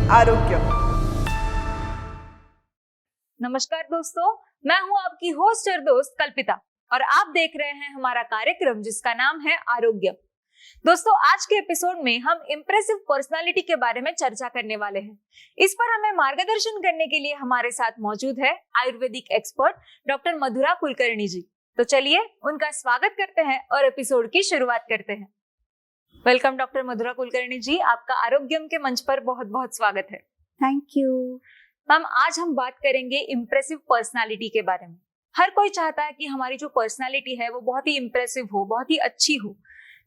आरोग्य। नमस्कार दोस्तों, मैं हूं आपकी होस्ट और दोस्त कल्पिता और आप देख रहे हैं हमारा कार्यक्रम जिसका नाम है आरोग्य। दोस्तों, आज के एपिसोड में हम इम्प्रेसिव पर्सनालिटी के बारे में चर्चा करने वाले हैं। इस पर हमें मार्गदर्शन करने के लिए हमारे साथ मौजूद है आयुर्वेदिक एक्सपर्ट डॉक्टर मधुरा कुलकर्णी जी। तो चलिए उनका स्वागत करते हैं और एपिसोड की शुरुआत करते हैं। वेलकम डॉक्टर मधुरा कुलकर्णी जी, आपका आरोग्यम के मंच पर बहुत बहुत स्वागत है। थैंक यू मैम, आज हम बात करेंगे इम्प्रेसिव पर्सनालिटी के बारे में। हर कोई चाहता है कि हमारी जो पर्सनालिटी है वो बहुत ही इम्प्रेसिव हो, बहुत ही अच्छी हो।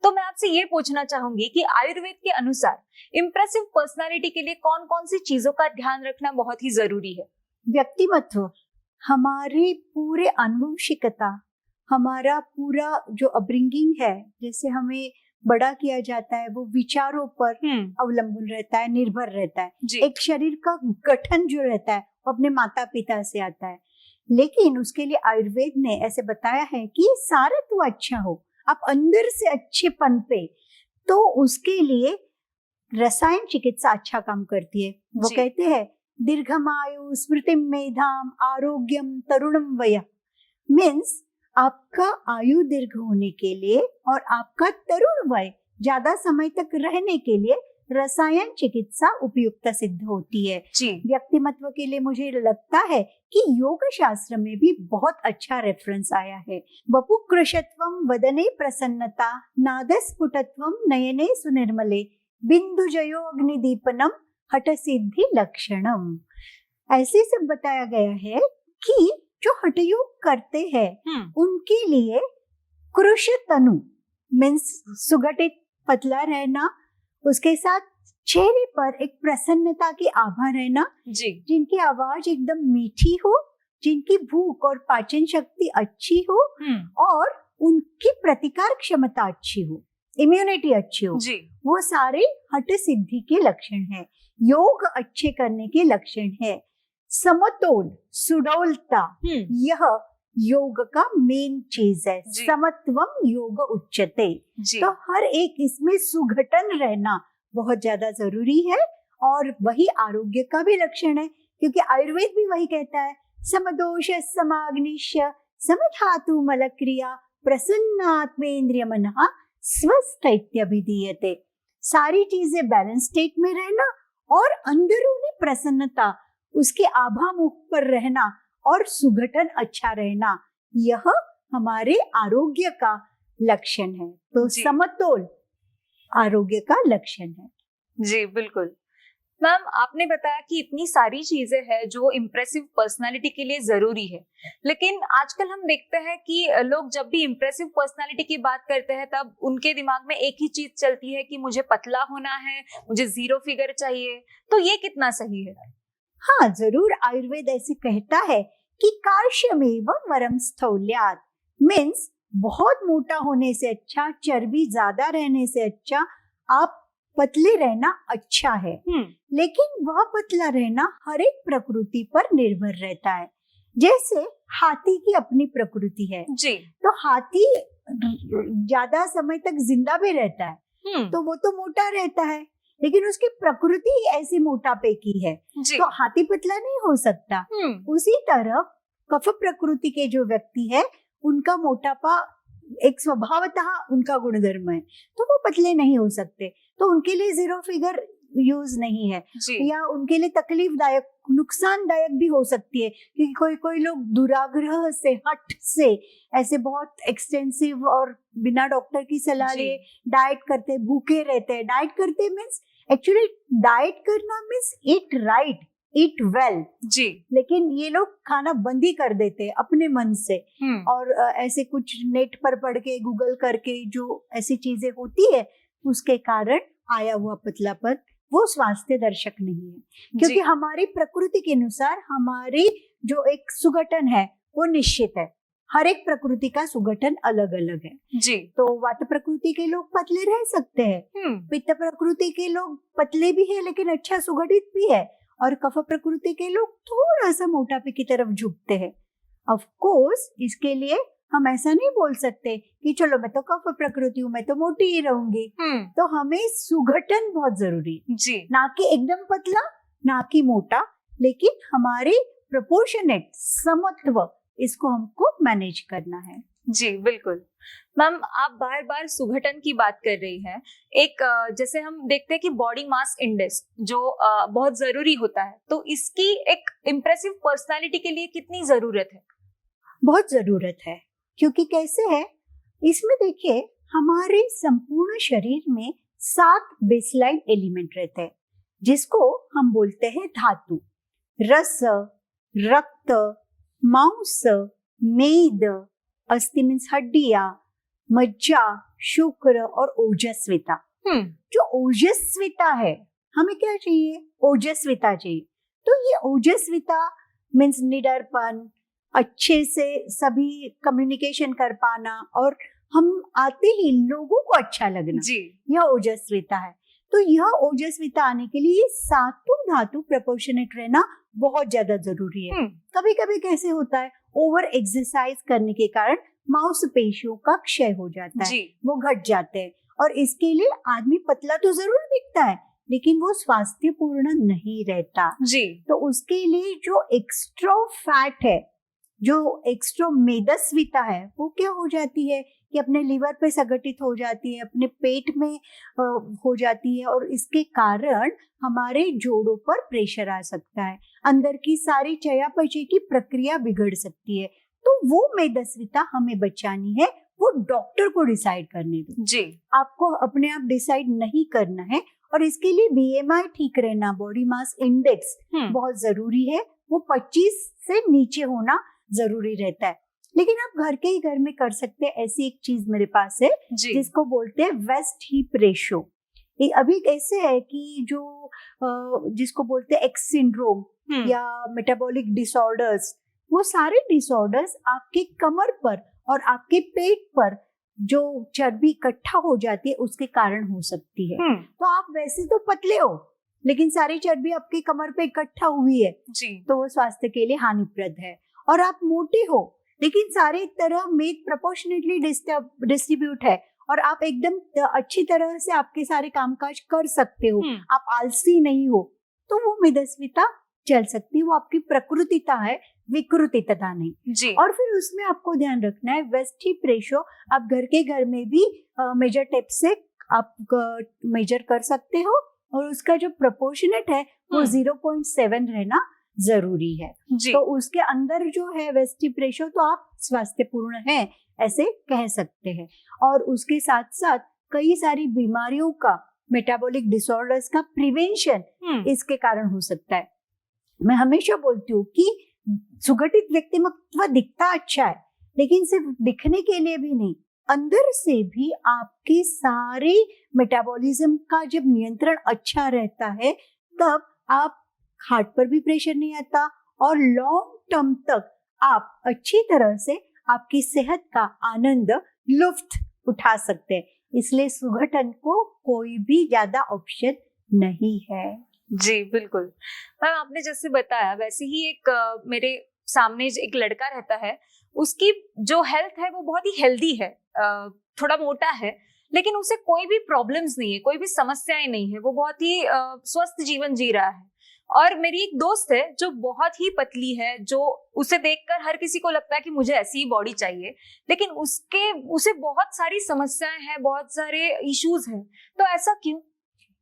तो मैं आपसे ये पूछना चाहूंगी कि आयुर्वेद के अनुसार इम्प्रेसिव पर्सनालिटी के लिए कौन कौन सी चीजों का ध्यान रखना बहुत ही जरूरी है? व्यक्तिमत्व, हमारी पूरे आनुवंशिकता, हमारा पूरा जो अपब्रिंगिंग है, जैसे हमें बड़ा किया जाता है, वो विचारों पर अवलंबन रहता है, निर्भर रहता है। एक शरीर का गठन जो रहता है वो अपने माता पिता से आता है, लेकिन उसके लिए आयुर्वेद ने ऐसे बताया है कि सारा तो अच्छा हो, आप अंदर से अच्छे पनपे, तो उसके लिए रसायन चिकित्सा अच्छा काम करती है। वो कहते हैं दीर्घमायु स्मृतिम मेधाम आरोग्यम तरुणम वय, मीन्स आपका आयु दीर्घ होने के लिए और आपका तरुण वय ज्यादा समय तक रहने के लिए रसायन चिकित्सा उपयुक्त सिद्ध होती है। व्यक्तिमत्व के लिए मुझे लगता है कि योग शास्त्र में भी बहुत अच्छा रेफरेंस आया है। वपु कृशत्वम वदने प्रसन्नता नादस्फुटत्वम नयने सुनिर्मले बिंदुजयो अग्निदीपनम हठ सिद्धि लक्षणम। ऐसे सब बताया गया है कि जो हठयोग करते हैं उनके लिए कृश तनु मीन्स सुगठित पतला रहना, उसके साथ चेहरे पर एक प्रसन्नता की आभा रहना, जिनकी आवाज एकदम मीठी हो, जिनकी भूख और पाचन शक्ति अच्छी हो और उनकी प्रतिकार क्षमता अच्छी हो, इम्यूनिटी अच्छी हो, वो सारे हठ सिद्धि के लक्षण हैं, योग अच्छे करने के लक्षण है। समतोल, सुडौलता, यह योग का मेन चीज है। समत्वम योग उच्यते, तो हर एक इसमें सुगठन रहना बहुत ज्यादा जरूरी है और वही आरोग्य का भी लक्षण है, क्योंकि आयुर्वेद भी वही कहता है समदोष समाग्निश्य समधातु मलक्रिया प्रसन्नात्मेन्द्रिय मनः स्वस्थ इत्यभिधीयते। सारी चीजें बैलेंस स्टेट में रहना और अंदरूनी प्रसन्नता, उसके आभा मुख पर रहना और सुगठन अच्छा रहना, यह हमारे आरोग्य का लक्षण है। तो समतोल आरोग्य का लक्षण है। जी बिल्कुल। मैम, आपने बताया कि इतनी सारी चीजें हैं जो इम्प्रेसिव पर्सनालिटी के लिए जरूरी है, लेकिन आजकल हम देखते हैं कि लोग जब भी इम्प्रेसिव पर्सनालिटी की बात करते हैं तब उनके दिमाग में एक ही चीज चलती है कि मुझे पतला होना है, मुझे 0 फिगर चाहिए। तो ये कितना सही है? हाँ, जरूर। आयुर्वेद ऐसे कहता है कि कार्श्यमेव वरम स्थौल्यात्, मीन्स बहुत मोटा होने से अच्छा, चर्बी ज्यादा रहने से अच्छा आप पतले रहना अच्छा है। लेकिन वह पतला रहना हर एक प्रकृति पर निर्भर रहता है। जैसे हाथी की अपनी प्रकृति है, तो हाथी ज्यादा समय तक जिंदा भी रहता है, तो वो तो मोटा रहता है, लेकिन उसकी प्रकृति ऐसी मोटापे की है, तो हाथी पतला नहीं हो सकता। उसी तरह कफ प्रकृति के जो व्यक्ति है उनका मोटापा एक स्वभावतः उनका गुणधर्म है, तो वो पतले नहीं हो सकते, तो उनके लिए 0 फिगर यूज नहीं है, या उनके लिए तकलीफदायक, नुकसानदायक भी हो सकती है, क्योंकि कोई लोग दुराग्रह से, हठ से ऐसे बहुत एक्सटेंसिव और बिना डॉक्टर की सलाह लिए डाइट करते, भूखे रहते हैं। डाइट करते मीन्स एक्चुअली डाइट करना मीन्स ईट राइट, ईट वेल, लेकिन ये लोग खाना बंद ही कर देते हैं अपने मन से, और ऐसे कुछ नेट पर पढ़ के, गूगल करके जो ऐसी चीजें होती है उसके कारण आया हुआ पतलापन वो स्वास्थ्य दर्शक नहीं है, क्योंकि हमारी प्रकृति के अनुसार हमारी जो एक सुगठन है वो निश्चित है। हर एक प्रकृति का सुगठन अलग अलग है। तो वात प्रकृति के लोग पतले रह सकते हैं, पित्त प्रकृति के लोग पतले भी है लेकिन अच्छा सुगठित भी है, और कफ प्रकृति के लोग थोड़ा सा मोटापे की तरफ झुकते हैं। ऑफ कोर्स इसके लिए हम ऐसा नहीं बोल सकते कि चलो मैं तो कफ प्रकृति हूँ, मैं तो मोटी ही रहूंगी। तो हमें सुगठन बहुत जरूरी है, ना कि एकदम पतला ना कि मोटा, लेकिन हमारे प्रोपोर्शनेट समत्व इसको हमको मैनेज करना है। जी बिल्कुल। मैम, आप बार बार सुगठन की बात कर रही हैं। एक जैसे हम देखते हैं कि बॉडी मास इंडेक्स जो बहुत जरूरी होता है, तो इसकी एक इम्प्रेसिव पर्सनालिटी के लिए कितनी जरूरत है? बहुत जरूरत है, क्योंकि कैसे है, इसमें देखिए हमारे संपूर्ण शरीर में 7 बेसलाइन एलिमेंट रहते हैं, जिसको हम बोलते हैं धातु। रस, रक्त, मांस, मेद, अस्थि मीन्स हड्डियां, मज्जा, शुक्र और ओजस्विता। जो ओजस्विता है, हमें क्या चाहिए? ओजस्विता चाहिए। तो ये ओजस्विता मीन्स निडरपन, अच्छे से सभी कम्युनिकेशन कर पाना और हम आते ही लोगों को अच्छा लगना जी। यह ओजस्विता है। तो यह ओजस्विता आने के लिए सातों धातु प्रोपोर्शनेट रहना बहुत ज्यादा जरूरी है। कभी कभी कैसे होता है, ओवर एक्सरसाइज करने के कारण मांसपेशियों का क्षय हो जाता है, वो घट जाते हैं, और इसके लिए आदमी पतला तो जरूर दिखता है, लेकिन वो स्वास्थ्यपूर्ण नहीं रहता जी। तो उसके लिए जो एक्स्ट्रा फैट है, जो एक्स्ट्रा मेदस्विता है, वो क्या हो जाती है कि अपने लीवर पे संगठित हो जाती है, अपने पेट में हो जाती है, और इसके कारण हमारे जोड़ों पर प्रेशर आ सकता है, अंदर की सारी चयापचय की प्रक्रिया बिगड़ सकती है। तो वो मेदस्विता हमें बचानी है, वो डॉक्टर को डिसाइड करने दो जी। आपको अपने आप डिसाइड नहीं करना है, और इसके लिए बीएमआई ठीक रहना, बॉडी मास इंडेक्स बहुत जरूरी है, वो 25 से नीचे होना जरूरी रहता है। लेकिन आप घर के ही घर में कर सकते हैं। ऐसी एक चीज मेरे पास है जिसको बोलते हैं वेस्ट हीप रेशो। अभी ऐसे है कि जो जिसको बोलते हैं एक्स सिंड्रोम या मेटाबॉलिक डिसऑर्डर्स, वो सारे डिसऑर्डर्स आपके कमर पर और आपके पेट पर जो चर्बी इकट्ठा हो जाती है उसके कारण हो सकती है। तो आप वैसे तो पतले हो, लेकिन सारी चर्बी आपके कमर पे इकट्ठा हुई है जी, तो वो स्वास्थ्य के लिए हानिप्रद है। और आप मोटे हो, लेकिन सारे तरह मेद प्रोपोर्शनेटली डिस्ट्रीब्यूट है, और आप एकदम अच्छी तरह से आपके सारे कामकाज कर सकते हो, आप आलसी नहीं हो, तो वो मेदस्विता चल सकती है। वो आपकी प्रकृतिता है, विकृतिता नहीं जी। और फिर उसमें आपको ध्यान रखना है वेस्ट हीप रेशो। आप घर के घर में भी मेजर टेप से आप मेजर कर सकते हो, और उसका जो प्रोपोर्शनेट है वो 0.7 रहना जरूरी है जी। तो उसके अंदर जो है वेस्ट हीप रेशो, तो आप स्वास्थ्यपूर्ण हैं ऐसे कह सकते हैं। और उसके साथ साथ कई सारी बीमारियों का, मेटाबॉलिक डिसऑर्डर्स का प्रिवेंशन इसके कारण हो सकता है। मैं हमेशा बोलती हूँ कि सुगठित व्यक्तित्व दिखता अच्छा है, लेकिन सिर्फ दिखने के लिए भी नहीं, अंदर से भी आपके सारे मेटाबॉलिज्म का जब नियंत्रण अच्छा रहता है, तब आप हार्ट पर भी प्रेशर नहीं आता, और लॉन्ग टर्म तक आप अच्छी तरह से आपकी सेहत का आनंद लुफ्त उठा सकते हैं। इसलिए सुगठन को कोई भी ज्यादा ऑप्शन नहीं है जी। बिल्कुल मैम, आपने जैसे बताया वैसे ही एक मेरे सामने एक लड़का रहता है, उसकी जो हेल्थ है वो बहुत ही हेल्दी है, थोड़ा मोटा है, लेकिन उसे कोई भी प्रॉब्लम्स नहीं है, कोई भी समस्याएं नहीं है, वो बहुत ही स्वस्थ जीवन जी रहा है। और मेरी एक दोस्त है जो बहुत ही पतली है, जो उसे देखकर हर किसी को लगता है कि मुझे ऐसी ही बॉडी चाहिए, लेकिन उसे बहुत सारी समस्याएं हैं, बहुत सारे इश्यूज हैं। तो ऐसा क्यों?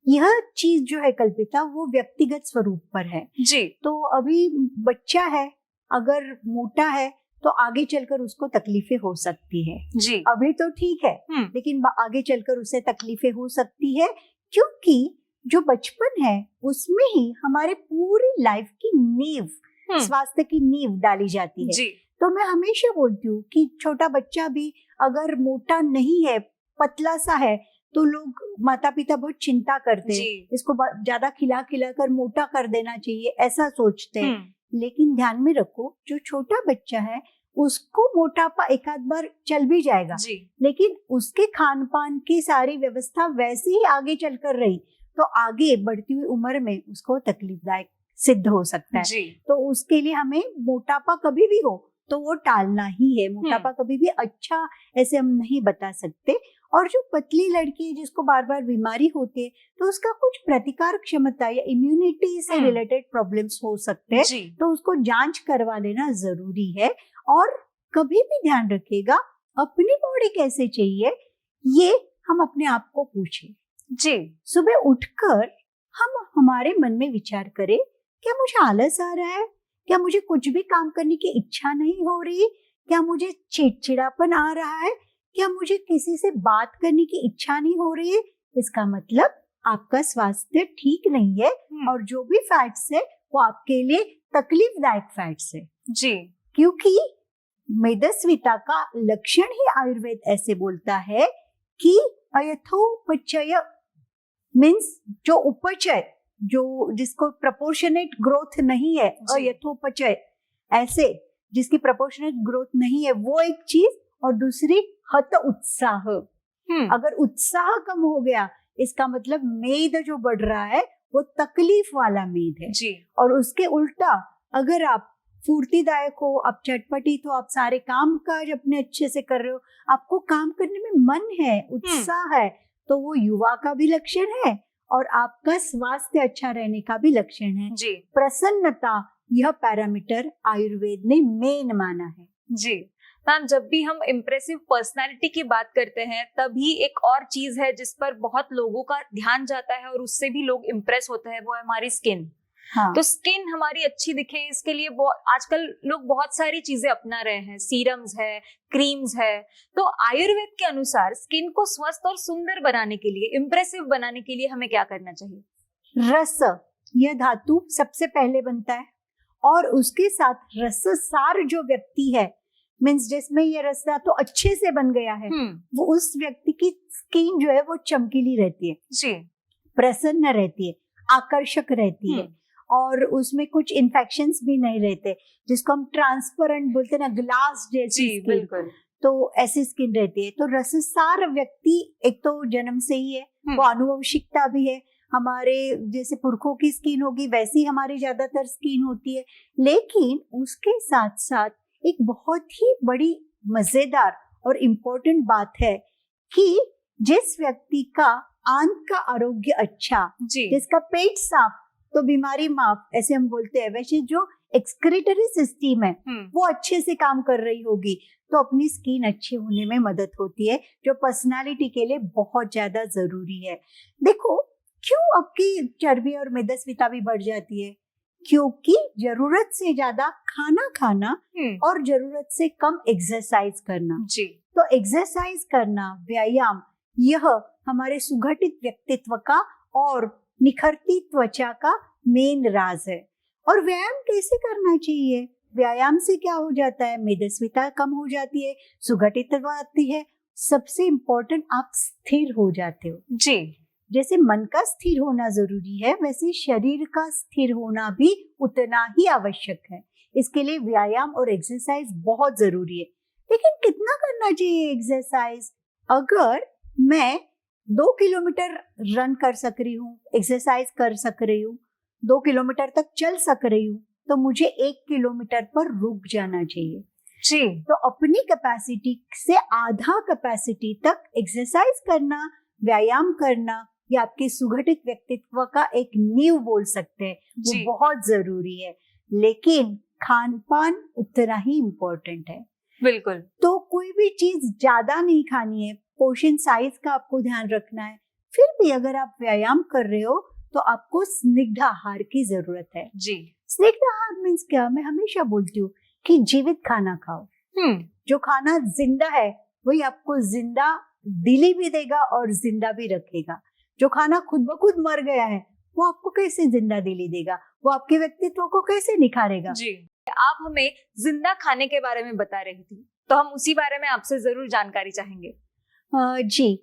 यह चीज जो है कल्पिता, वो व्यक्तिगत स्वरूप पर है जी। तो अभी बच्चा है, अगर मोटा है तो आगे चलकर उसको तकलीफें हो सकती है जी। अभी तो ठीक है, लेकिन आगे चलकर उसे तकलीफें हो सकती है, क्योंकि जो बचपन है उसमें ही हमारे पूरी लाइफ की नींव, स्वास्थ्य की नींव डाली जाती है जी। तो मैं हमेशा बोलती हूँ कि छोटा बच्चा भी अगर मोटा नहीं है, पतला सा है, तो लोग, माता पिता बहुत चिंता करते हैं, इसको ज्यादा खिला कर मोटा कर देना चाहिए, ऐसा सोचते हैं। लेकिन ध्यान में रखो, जो छोटा बच्चा है उसको मोटापा एक आध बार चल भी जाएगा जी। लेकिन उसके खान पान की सारी व्यवस्था वैसे ही आगे चलकर रही, तो आगे बढ़ती हुई उम्र में उसको तकलीफदायक सिद्ध हो सकता है जी। तो उसके लिए हमें मोटापा कभी भी हो तो वो टालना ही है। मोटापा कभी भी अच्छा ऐसे हम नहीं बता सकते। और जो पतली लड़की है जिसको बार बार बीमारी होती है, तो उसका कुछ प्रतिकार क्षमता या इम्यूनिटी से रिलेटेड प्रॉब्लम्स हो सकते हैं, तो उसको जांच करवा लेना जरूरी है। और कभी भी ध्यान रखिएगा, अपनी बॉडी कैसे चाहिए ये हम अपने आप को पूछे जी। सुबह उठकर हम हमारे मन में विचार करें, क्या मुझे आलस आ रहा है, क्या मुझे कुछ भी काम करने की इच्छा नहीं हो रही, क्या मुझे चिड़चिड़ापन आ रहा है, क्या मुझे किसी से बात करने की इच्छा नहीं हो रही है। इसका मतलब आपका स्वास्थ्य ठीक नहीं है और जो भी फैट्स है वो आपके लिए तकलीफदायक फैट्स है जी। क्योंकि मेदस्विता का लक्षण ही आयुर्वेद ऐसे बोलता है कि अयथोपचय मीन्स जो उपचय, जो जिसको प्रपोर्शनेट ग्रोथ नहीं है, अयथोपचय ऐसे जिसकी प्रपोर्शनेट ग्रोथ नहीं है वो एक चीज, और दूसरी हत उत्साह। अगर उत्साह कम हो गया इसका मतलब मेद जो बढ़ रहा है वो तकलीफ वाला मेद है जी। और उसके उल्टा अगर आप फूर्तिदायक हो, आप चटपटी, तो आप सारे काम काज अपने अच्छे से कर रहे हो, आपको काम करने में मन है, उत्साह है, तो वो युवा का भी लक्षण है और आपका स्वास्थ्य अच्छा रहने का भी लक्षण है जी। प्रसन्नता, यह पैरामीटर आयुर्वेद ने मेन माना है। जी मैम, जब भी हम इम्प्रेसिव पर्सनालिटी की बात करते हैं तभी एक और चीज है जिस पर बहुत लोगों का ध्यान जाता है और उससे भी लोग इम्प्रेस होते हैं, वो है हमारी स्किन। हाँ। तो स्किन हमारी अच्छी दिखे इसके लिए आजकल लोग बहुत सारी चीजें अपना रहे हैं, सीरम्स है, क्रीम्स है। तो आयुर्वेद के अनुसार स्किन को स्वस्थ और सुंदर बनाने के लिए, इम्प्रेसिव बनाने के लिए हमें क्या करना चाहिए? रस, यह धातु सबसे पहले बनता है और उसके साथ रससार जो व्यक्ति है, मीन्स जिसमें ये रस धातु अच्छे से बन गया है, वो उस व्यक्ति की स्किन जो है वो चमकीली रहती है जी, प्रसन्न रहती है, आकर्षक रहती है और उसमें कुछ इन्फेक्शंस भी नहीं रहते, जिसको हम ट्रांसपेरेंट बोलते हैं ना, ग्लास जैसी स्किन। बिल्कुल। तो ऐसी स्किन रहती है। तो रससार व्यक्ति एक तो जन्म से ही है, वो आनुवंशिकता भी है, हमारे जैसे पुरखों की स्किन होगी वैसी हमारी ज्यादातर स्किन होती है। लेकिन उसके साथ साथ एक बहुत ही बड़ी मजेदार और इम्पोर्टेंट बात है कि जिस व्यक्ति का आंत का आरोग्य अच्छा, जिसका पेट साफ तो बीमारी माफ, ऐसे हम बोलते हैं, वैसे जो एक्सक्रीटरी सिस्टम है वो अच्छे से काम कर रही होगी तो अपनी स्किन अच्छी होने में मदद होती है, जो पर्सनालिटी के लिए बहुत ज्यादा जरूरी है। देखो क्यों आपकी चर्बी और मेदस्विता भी बढ़ जाती है, क्योंकि जरूरत से ज्यादा खाना खाना और जरूरत से कम एक्सरसाइज करना। जी। तो एक्सरसाइज करना, व्यायाम, यह हमारे सुगठित व्यक्तित्व का और निखरती त्वचा का मेन राज है। और व्यायाम कैसे करना चाहिए? व्यायाम से क्या हो जाता है? मेदस्विता कम हो जाती है, सुगठितता आती है, सबसे इम्पोर्टेंट आप स्थिर हो जाते हो। जी। जैसे मन का स्थिर होना जरूरी है वैसे शरीर का स्थिर होना भी उतना ही आवश्यक है। इसके लिए व्यायाम और एक्सरसाइज बहुत जरूरी है। लेकिन कितना करना चाहिए एक्सरसाइज? अगर मैं 2 किलोमीटर रन कर सक रही हूँ, एक्सरसाइज कर सक रही हूँ, 2 किलोमीटर तक चल सक रही हूँ, तो मुझे 1 किलोमीटर पर रुक जाना चाहिए। जी। तो अपनी कैपेसिटी से आधा कैपेसिटी तक एक्सरसाइज करना, व्यायाम करना, ये आपके सुगठित व्यक्तित्व का एक नींव बोल सकते हैं, वो बहुत जरूरी है। लेकिन खान पान उतना ही इम्पोर्टेंट है। बिल्कुल। तो कोई भी चीज ज्यादा नहीं खानी है, पोर्शन साइज का आपको ध्यान रखना है। फिर भी अगर आप व्यायाम कर रहे हो तो आपको स्निग्ध आहार की जरूरत है। जी। स्निग्ध आहार मीन्स क्या? मैं हमेशा बोलती हूँ कि जीवित खाना खाओ। जो खाना जिंदा है वही आपको जिंदा दिली भी देगा और जिंदा भी रखेगा। जो खाना खुद ब खुद मर गया है वो आपको कैसे जिंदा दिली देगा, वो आपके व्यक्तित्व को कैसे निखारेगा? जी। आप हमें जिंदा खाने के बारे में बता रही थी, तो हम उसी बारे में आपसे जरूर जानकारी चाहेंगे। जी,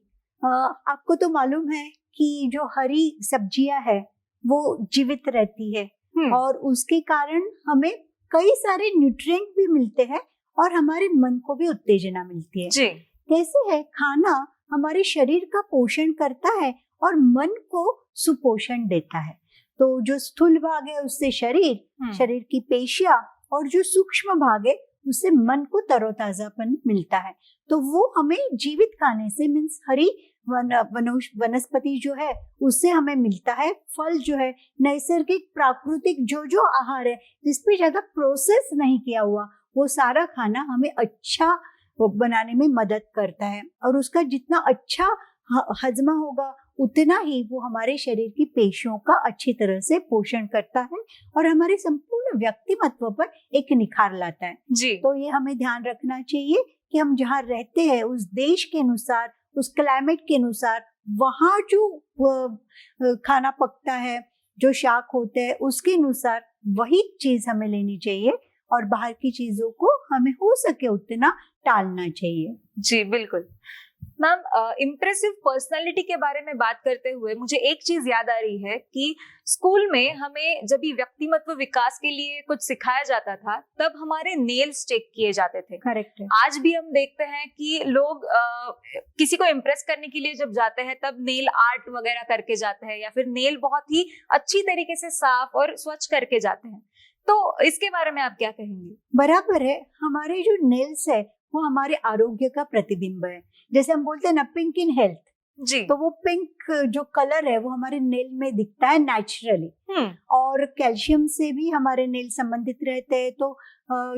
आपको तो मालूम है कि जो हरी सब्जियां है वो जीवित रहती है और उसके कारण हमें कई सारे न्यूट्रिएंट भी मिलते हैं और हमारे मन को भी उत्तेजना मिलती है। जी। कैसे है? खाना हमारे शरीर का पोषण करता है और मन को सुपोषण देता है। तो जो स्थूल भाग है उससे शरीर की पेशियां और जो सूक्ष्म भाग है उससे मन को तरोताजापन मिलता है। तो वो हमें जीवित खाने से मीन्स हरी वनस्पति जो है उससे हमें मिलता है। फल जो है नैसर्गिक प्राकृतिक जो जो आहार है जिसपे ज्यादा प्रोसेस नहीं किया हुआ, वो सारा खाना हमें अच्छा बनाने में मदद करता है। और उसका जितना अच्छा हजमा होगा उतना ही वो हमारे शरीर की पेशियों का अच्छी तरह से पोषण करता है और हमारे संपूर्ण व्यक्तिमत्व पर एक निखार लाता है जी। तो ये हमें ध्यान रखना चाहिए कि हम जहाँ रहते हैं उस देश के अनुसार, उस क्लाइमेट के अनुसार वहाँ जो खाना पकता है, जो शाक होते हैं उसके अनुसार वही चीज हमें लेनी चाहिए और बाहर की चीजों को हमें हो सके उतना टालना चाहिए। जी बिल्कुल। मैम, इम्प्रेसिव पर्सनालिटी के बारे में बात करते हुए मुझे एक चीज याद आ रही है कि स्कूल में हमें जब भी व्यक्तिमत्व विकास के लिए कुछ सिखाया जाता था तब हमारे नेल्स चेक किए जाते थे। करेक्ट है। आज भी हम देखते हैं कि लोग किसी को इम्प्रेस करने के लिए जब जाते हैं तब नेल आर्ट वगैरह करके जाते हैं या फिर नेल बहुत ही अच्छी तरीके से साफ और स्वच्छ करके जाते हैं। तो इसके बारे में आप क्या कहेंगे? बराबर है, हमारे जो नेल्स है वो हमारे आरोग्य का प्रतिबिंब है। जैसे हम बोलते हैं ना पिंक इन हेल्थ, जी। तो वो पिंक जो कलर है वो हमारे नेल में दिखता है नेचुरली। और कैल्शियम से भी हमारे नेल संबंधित रहते हैं। तो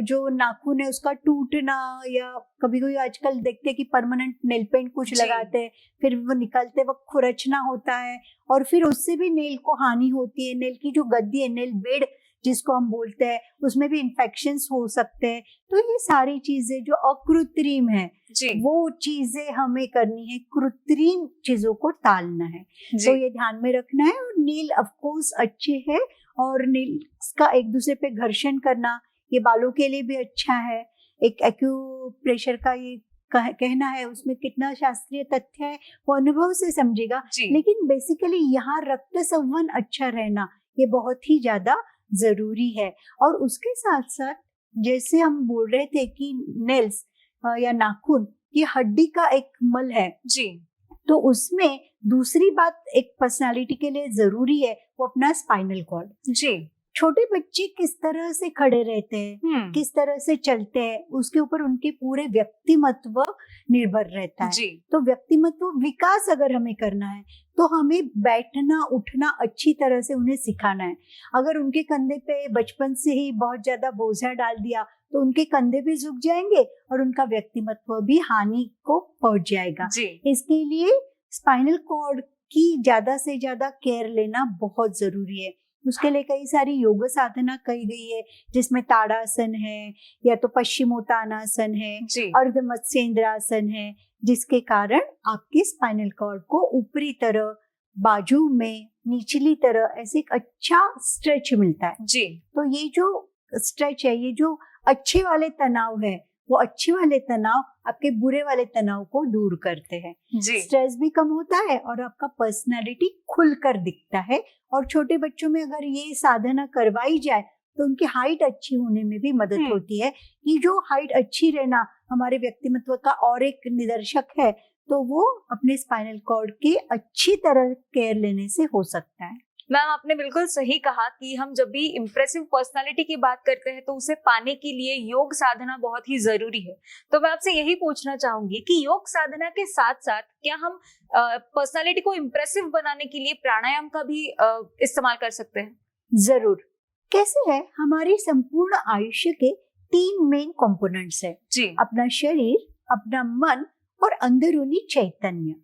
जो नाखून है उसका टूटना या कभी कोई आजकल देखते हैं कि परमानेंट नेल पेंट कुछ लगाते हैं, फिर वो निकलते वक्त खुरचना होता है और फिर उससे भी नेल को हानि होती है। नेल की जो गद्दी है, नेल बेड जिसको हम बोलते हैं, उसमें भी इन्फेक्शंस हो सकते हैं। तो ये सारी चीजें जो अकृत्रिम है वो चीजें हमें करनी है, कृत्रिम चीजों को टालना है। तो ये ध्यान में रखना है। और नील ऑफ कोर्स अच्छे है और नील का एक दूसरे पे घर्षण करना ये बालों के लिए भी अच्छा है। एक एक्यूप्रेशर का ये कहना है, उसमें कितना शास्त्रीय तथ्य है वो अनुभव से समझेगा, लेकिन बेसिकली यहाँ रक्त संवहन अच्छा रहना ये बहुत ही ज्यादा जरूरी है। और उसके साथ साथ जैसे हम बोल रहे थे कि नेल्स या नाखून ये हड्डी का एक मल है जी, तो उसमें दूसरी बात एक पर्सनालिटी के लिए जरूरी है वो अपना स्पाइनल कॉर्ड। जी, छोटे बच्चे किस तरह से खड़े रहते हैं, किस तरह से चलते हैं, उसके ऊपर उनके पूरे व्यक्तिमत्व निर्भर रहता है। जी। तो व्यक्तिमत्व विकास अगर हमें करना है तो हमें बैठना उठना अच्छी तरह से उन्हें सिखाना है। अगर उनके कंधे पे बचपन से ही बहुत ज्यादा बोझा डाल दिया तो उनके कंधे भी झुक जाएंगे और उनका व्यक्तिमत्व भी हानि को पहुंच जाएगा। जी। इसके लिए स्पाइनल कॉर्ड की ज्यादा से ज्यादा केयर लेना बहुत जरूरी है। उसके लिए कई सारी योग साधना कही गई है जिसमें ताड़ासन है या तो पश्चिमोत्तानासन है, अर्ध मत्स्येंद्रासन है, जिसके कारण आपके स्पाइनल कॉर्ड को ऊपरी तरह, बाजू में, निचली तरह ऐसे एक अच्छा स्ट्रेच मिलता है। जी। तो ये जो स्ट्रेच है, ये जो अच्छे वाले तनाव है वो अच्छे वाले तनाव आपके बुरे वाले तनाव को दूर करते हैं। स्ट्रेस भी कम होता है और आपका पर्सनालिटी खुलकर दिखता है। और छोटे बच्चों में अगर ये साधना करवाई जाए तो उनकी हाइट अच्छी होने में भी मदद होती है। कि जो हाइट अच्छी रहना हमारे व्यक्तिमत्व का और एक निदर्शक है, तो वो अपने स्पाइनल कॉर्ड के अच्छी तरह केयर लेने से हो सकता है। मैम, आपने बिल्कुल सही कहा कि हम जब भी इम्प्रेसिव पर्सनालिटी की बात करते हैं तो उसे पाने के लिए योग साधना बहुत ही जरूरी है। तो मैं आपसे यही पूछना चाहूंगी कि योग साधना के साथ साथ क्या हम पर्सनालिटी को इम्प्रेसिव बनाने के लिए प्राणायाम का भी इस्तेमाल कर सकते हैं? जरूर। कैसे है, हमारी संपूर्ण आयुष्य के 3 मेन कंपोनेंट्स है। जी। अपना शरीर, अपना मन और अंदरूनी चैतन्य।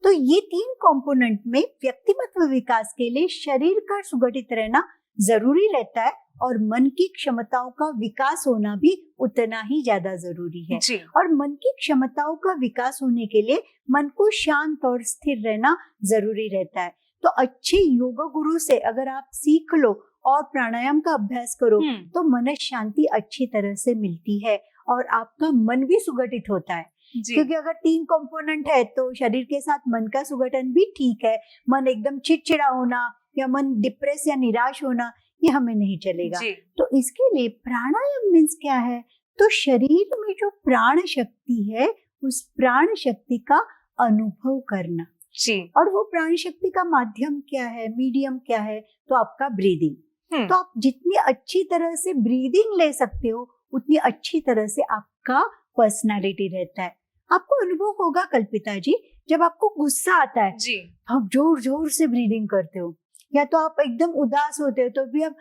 तो ये 3 कंपोनेंट में व्यक्तिमत्व विकास के लिए शरीर का सुगठित रहना जरूरी रहता है और मन की क्षमताओं का विकास होना भी उतना ही ज्यादा जरूरी है। जी। और मन की क्षमताओं का विकास होने के लिए मन को शांत और स्थिर रहना जरूरी रहता है। तो अच्छे योग गुरु से अगर आप सीख लो और प्राणायाम का अभ्यास करो तो मन शांति अच्छी तरह से मिलती है और आपका मन भी सुगठित होता है। क्योंकि अगर 3 कंपोनेंट है तो शरीर के साथ मन का सुगठन भी ठीक है। मन एकदम चिड़चिड़ा होना या मन डिप्रेस या निराश होना ये हमें नहीं चलेगा। तो इसके लिए प्राणायाम मीन्स क्या है, तो शरीर में जो प्राण शक्ति है उस प्राण शक्ति का अनुभव करना। जी। और वो प्राण शक्ति का माध्यम क्या है, मीडियम क्या है, तो आपका ब्रीदिंग। तो आप जितनी अच्छी तरह से ब्रीदिंग ले सकते हो उतनी अच्छी तरह से आपका पर्सनालिटी रहता है। आपको अनुभव होगा कल्पिता जी, जब आपको गुस्सा आता है जी, आप जोर जोर से ब्रीदिंग करते हो, या तो आप एकदम उदास होते हो तो भी आप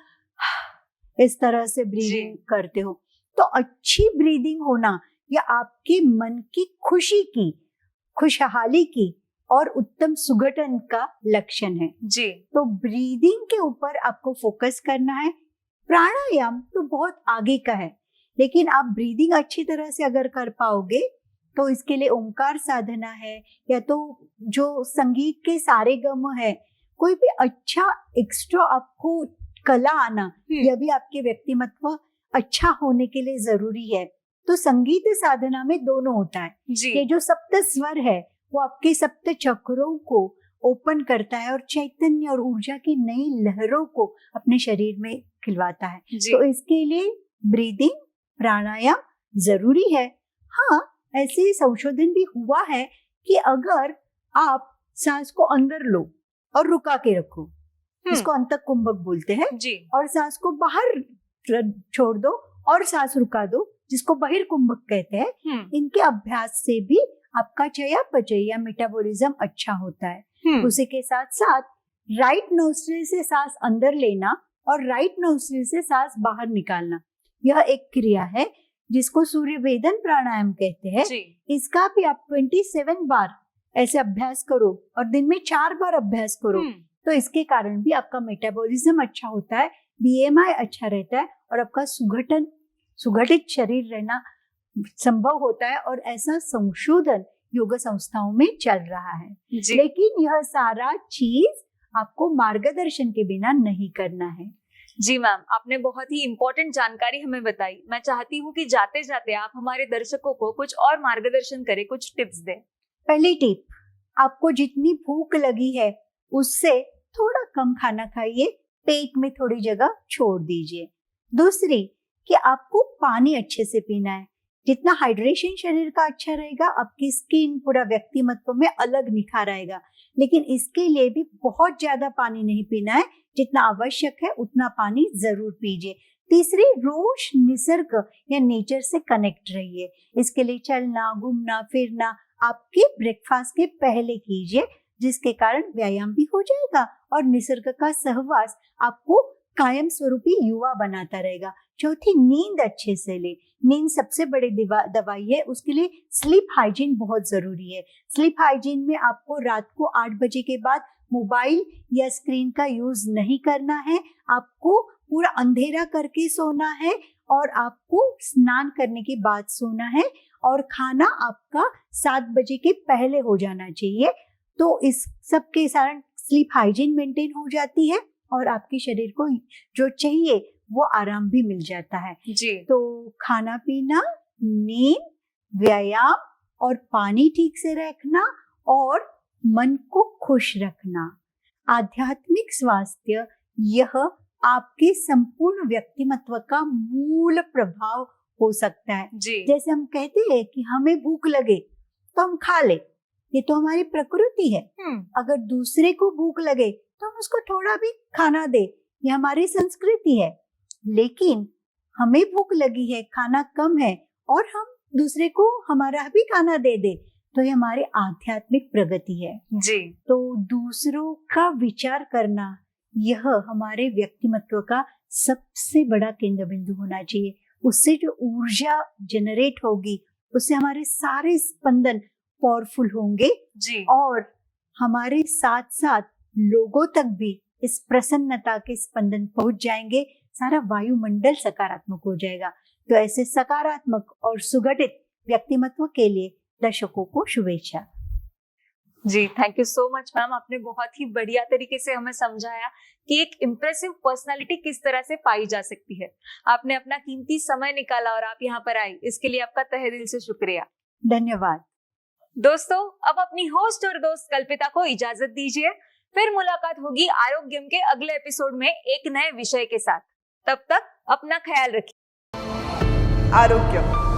इस तरह से ब्रीदिंग करते हो। तो अच्छी ब्रीदिंग होना या आपके मन की खुशी की, खुशहाली की और उत्तम सुगठन का लक्षण है। जी, तो ब्रीदिंग के ऊपर आपको फोकस करना है। प्राणायाम तो बहुत आगे का है, लेकिन आप ब्रीदिंग अच्छी तरह से अगर कर पाओगे तो इसके लिए ओंकार साधना है, या तो जो संगीत के सारे गम है, कोई भी अच्छा एक्स्ट्रा आपको कला आना, यह भी आपके व्यक्तिमत्व अच्छा होने के लिए जरूरी है। तो संगीत साधना में दोनों होता है। जी, ये जो सप्त स्वर है वो आपके सप्त चक्रों को ओपन करता है और चैतन्य और ऊर्जा की नई लहरों को अपने शरीर में खिलवाता है। जी, तो इसके लिए ब्रीदिंग, प्राणायाम जरूरी है। हाँ, ऐसे संशोधन भी हुआ है कि अगर आप सांस को अंदर लो और रुका के रखो, इसको अंतक कुंभक बोलते हैं, जी, और सांस को बाहर छोड़ दो और सांस रुका दो, जिसको बहिर्कुंभक कहते हैं। इनके अभ्यास से भी आपका चयापचय या मेटाबॉलिज्म अच्छा होता है। उसी के साथ साथ राइट नोस्ट्रिल से सांस अंदर लेना और राइट नोस्ट्रिल से सांस बाहर निकालना, यह एक क्रिया है जिसको सूर्य वेदन प्राणायाम कहते हैं। इसका भी आप 27 बार ऐसे अभ्यास करो और दिन में 4 बार अभ्यास करो, तो इसके कारण भी आपका मेटाबॉलिज्म अच्छा होता है, BMI अच्छा रहता है और आपका सुगठित शरीर रहना संभव होता है। और ऐसा संशोधन योग संस्थाओं में चल रहा है। लेकिन यह सारा चीज आपको मार्गदर्शन के बिना नहीं करना है। जी मैम, आपने बहुत ही इम्पोर्टेंट जानकारी हमें बताई। मैं चाहती हूँ कि जाते जाते आप हमारे दर्शकों को कुछ और मार्गदर्शन करें, कुछ टिप्स दें। पहली टिप, आपको जितनी भूख लगी है उससे थोड़ा कम खाना खाइए, पेट में थोड़ी जगह छोड़ दीजिए। दूसरी, कि आपको पानी अच्छे से पीना है। जितना हाइड्रेशन शरीर का अच्छा रहेगा, आपकी स्किन, पूरा व्यक्तिमत्व में अलग निखार आएगा। लेकिन इसके लिए भी बहुत ज्यादा पानी नहीं पीना है, जितना आवश्यक है उतना पानी जरूर पीजिए। तीसरी, रोज निसर्ग या नेचर से कनेक्ट रहिए। इसके लिए चलना, घूमना फिरना आपके ब्रेकफास्ट के पहले कीजिए, जिसके कारण व्यायाम भी हो जाएगा और निसर्ग का सहवास आपको कायम स्वरूपी युवा बनाता रहेगा। चौथी, नींद अच्छे से ले। नींद सबसे बड़ी दवाई है, उसके लिए स्लीप हाइजीन बहुत जरूरी है। स्लीप हाइजीन में आपको रात को 8 बजे के बाद मोबाइल या स्क्रीन का यूज नहीं करना है। आपको पूरा अंधेरा करके सोना है और आपको स्नान करने के बाद सोना है, और खाना आपका 7 बजे के पहले हो जाना चाहिए। तो इस सब के कारण स्लीप हाइजीन मेंटेन हो जाती है और आपके शरीर को जो चाहिए वो आराम भी मिल जाता है। जी। तो खाना पीना, नींद, व्यायाम और पानी ठीक से रखना और मन को खुश रखना, आध्यात्मिक स्वास्थ्य, यह आपके संपूर्ण व्यक्तिमत्व का मूल प्रभाव हो सकता है। जी। जैसे हम कहते हैं कि हमें भूख लगे तो हम खा ले, ये तो हमारी प्रकृति है। अगर दूसरे को भूख लगे तो हम उसको थोड़ा भी खाना दे, ये हमारी संस्कृति है। लेकिन हमें भूख लगी है, खाना कम है और हम दूसरे को हमारा भी खाना दे दे, तो ये हमारी आध्यात्मिक प्रगति है। जी। तो दूसरों का विचार करना, यह हमारे व्यक्तिमत्व का सबसे बड़ा केंद्र बिंदु होना चाहिए। उससे जो ऊर्जा जनरेट होगी, उससे हमारे सारे स्पंदन पावरफुल होंगे। जी। और हमारे साथ साथ लोगों तक भी इस प्रसन्नता के स्पंदन पहुंच जाएंगे, सारा वायुमंडल सकारात्मक हो जाएगा। तो ऐसे सकारात्मक और सुगठित व्यक्तिमत्व के लिए दर्शकों को शुभेच्छा। जी, thank you so much ma'am. आपने बहुत ही बढ़िया तरीके से हमें समझाया कि एक इम्प्रेसिव पर्सनालिटी किस तरह से पाई जा सकती है। आपने अपना कीमती समय निकाला और आप यहाँ पर आई, इसके लिए आपका तहे दिल से शुक्रिया। धन्यवाद। दोस्तों, अब अपनी होस्ट और दोस्त कल्पिता को इजाजत दीजिए। फिर मुलाकात होगी आरोग्यम के अगले एपिसोड में एक नए विषय के साथ। तब तक अपना ख्याल रखिए। आरोग्यम।